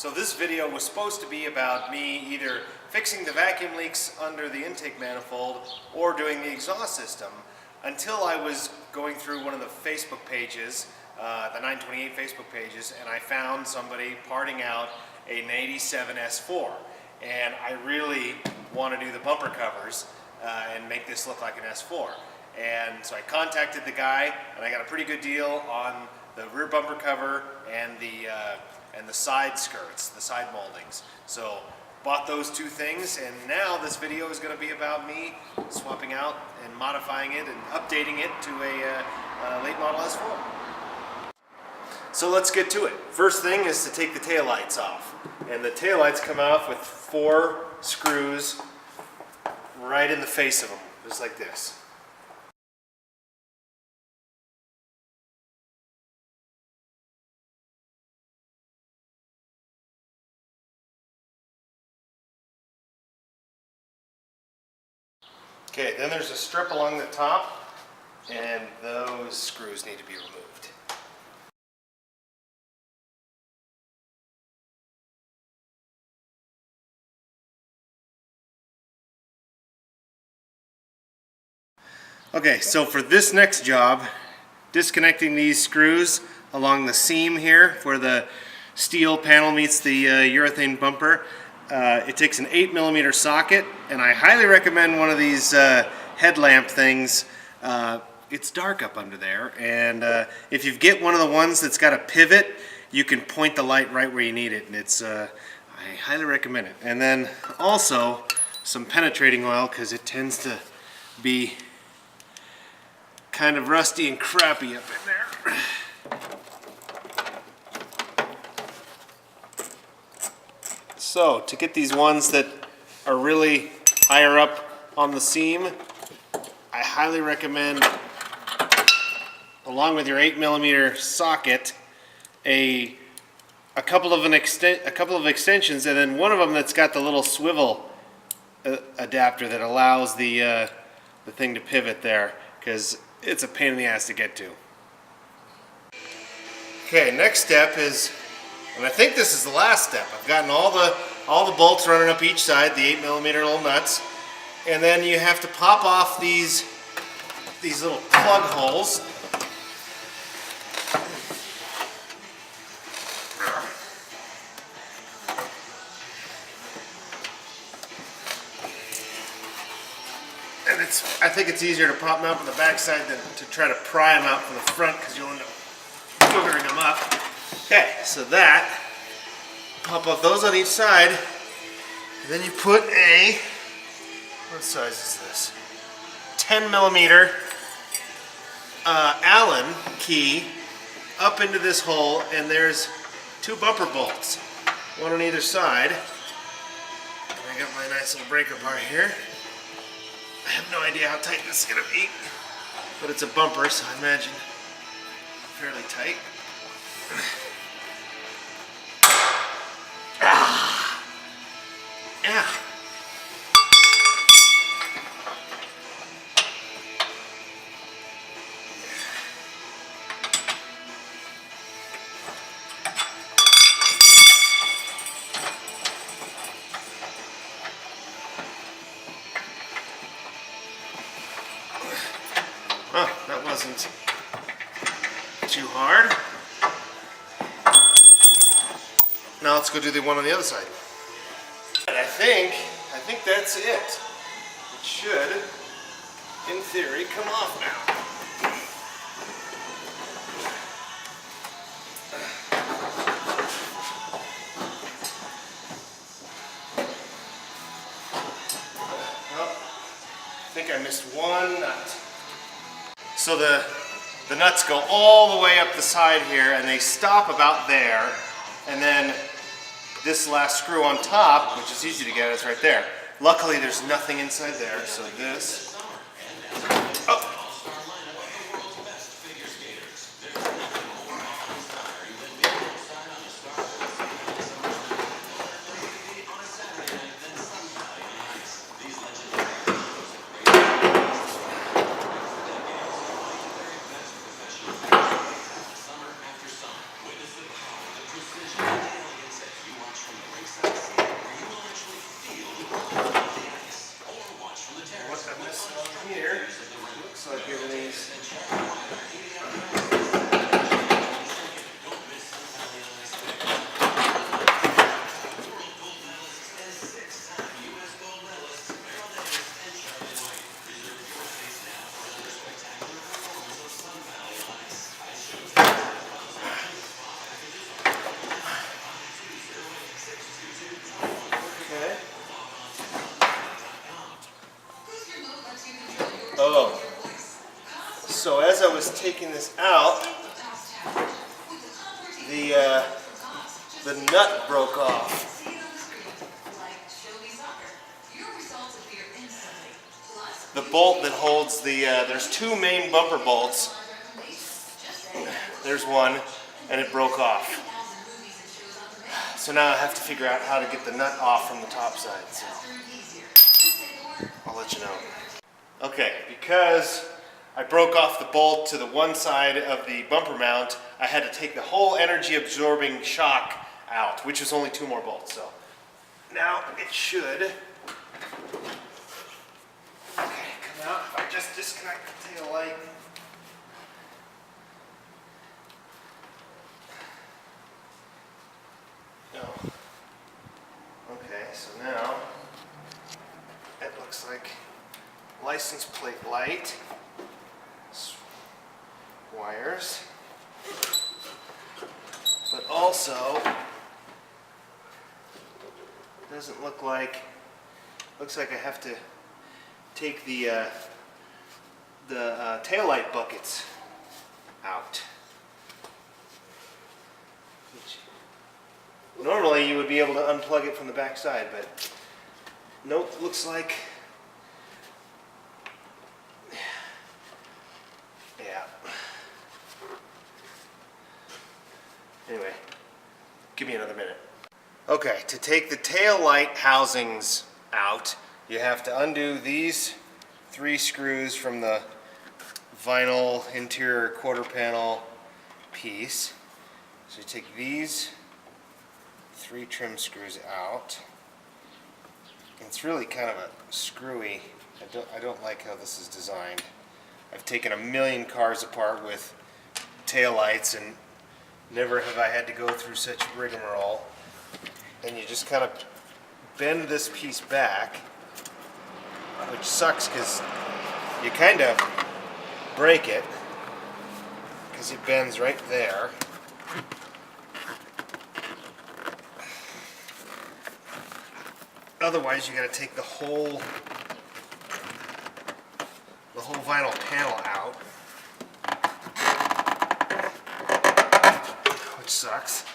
So this video was supposed to be about me either fixing the vacuum leaks under the intake manifold or doing the exhaust system, until I was going through one of the Facebook pages, the 928 Facebook pages, and I found somebody parting out an 87 S4. And I really want to do the bumper covers and make this look like an S4. And so I contacted the guy, and I got a pretty good deal on the rear bumper cover and the side skirts, the side moldings. So bought those two things, and now this video is going to be about me swapping out and modifying it and updating it to a late model S4. So let's get to it. First thing is to take the taillights off. And the taillights come off with 4 screws right in the face of them, just like this. Okay, then there's a strip along the top, and those screws need to be removed. Okay, so for this next job, disconnecting these screws along the seam here where the steel panel meets the urethane bumper, it takes an 8mm socket, and I highly recommend one of these headlamp things. It's dark up under there, and if you get one of the ones that's got a pivot, you can point the light right where you need it, and it's I highly recommend it. And then also some penetrating oil, because it tends to be kind of rusty and crappy up in there. So to get these ones that are really higher up on the seam, I highly recommend, along with your 8mm socket, a couple of extensions, and then one of them that's got the little swivel adapter that allows the thing to pivot there, because it's a pain in the ass to get to. Okay, next step is, and I think this is the last step. I've gotten all the bolts running up each side, the 8mm little nuts, and then you have to pop off these little plug holes. And I think it's easier to pop them out from the back side than to try to pry them out from the front, because you'll end up boogering them up. Okay, so pop off those on each side, and then you put what size is this? 10mm Allen key up into this hole, and there's 2 bumper bolts, one on either side. And I got my nice little breaker bar here. I have no idea how tight this is going to be, but it's a bumper, so I imagine fairly tight. Yeah. Oh, that wasn't too hard. Now let's go do the one on the other side. And I think that's it. It should, in theory, come off now. Well, I think I missed one nut. So the nuts go all the way up the side here, and they stop about there, and then this last screw on top, which is easy to get, is right there. Luckily there's nothing inside there, so this, oh. was taking this out, the nut broke off. The bolt that holds the, there's two main bumper bolts. There's one, and it broke off. So now I have to figure out how to get the nut off from the top side. So I'll let you know. Okay, because I broke off the bolt to the one side of the bumper mount, I had to take the whole energy absorbing shock out, which was only two more bolts. So now it should, okay, come out. If I just disconnect the tail light. No. Okay, so now it looks like license plate light, wires, but also doesn't look like, looks like I have to take the tail light buckets out. Normally you would be able to unplug it from the back side, but nope, looks like, yeah. Anyway, give me another minute. Okay, to take the tail light housings out, you have to undo these 3 screws from the vinyl interior quarter panel piece. So you take these 3 trim screws out. And it's really kind of a screwy. I don't like how this is designed. I've taken a million cars apart with tail lights, and never have I had to go through such rigmarole. And you just kind of bend this piece back, which sucks because you kind of break it because it bends right there. Otherwise, you got to take the whole vinyl panel out, which sucks.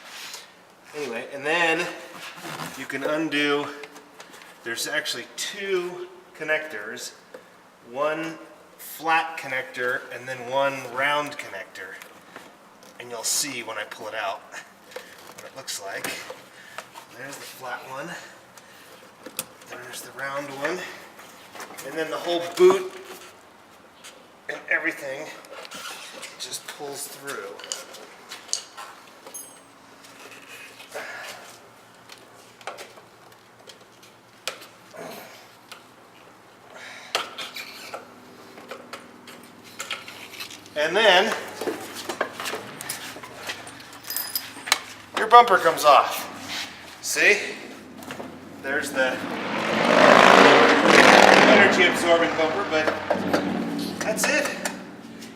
Anyway, and then you can undo, there's actually 2 connectors, one flat connector and then one round connector. And you'll see when I pull it out what it looks like. There's the flat one, there's the round one, and then the whole boot and everything just pulls through. And then your bumper comes off. See? There's the energy absorbing bumper, but that's it.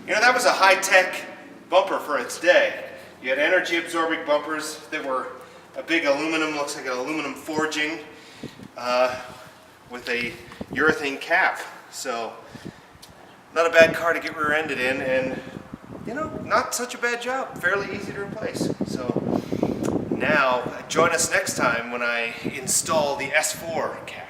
You know, that was a high-tech bumper for its day. You had energy absorbing bumpers that were a big aluminum, looks like an aluminum forging with a urethane cap. So not a bad car to get rear-ended in, and you know, not such a bad job. Fairly easy to replace. So now join us next time when I install the S4 cab.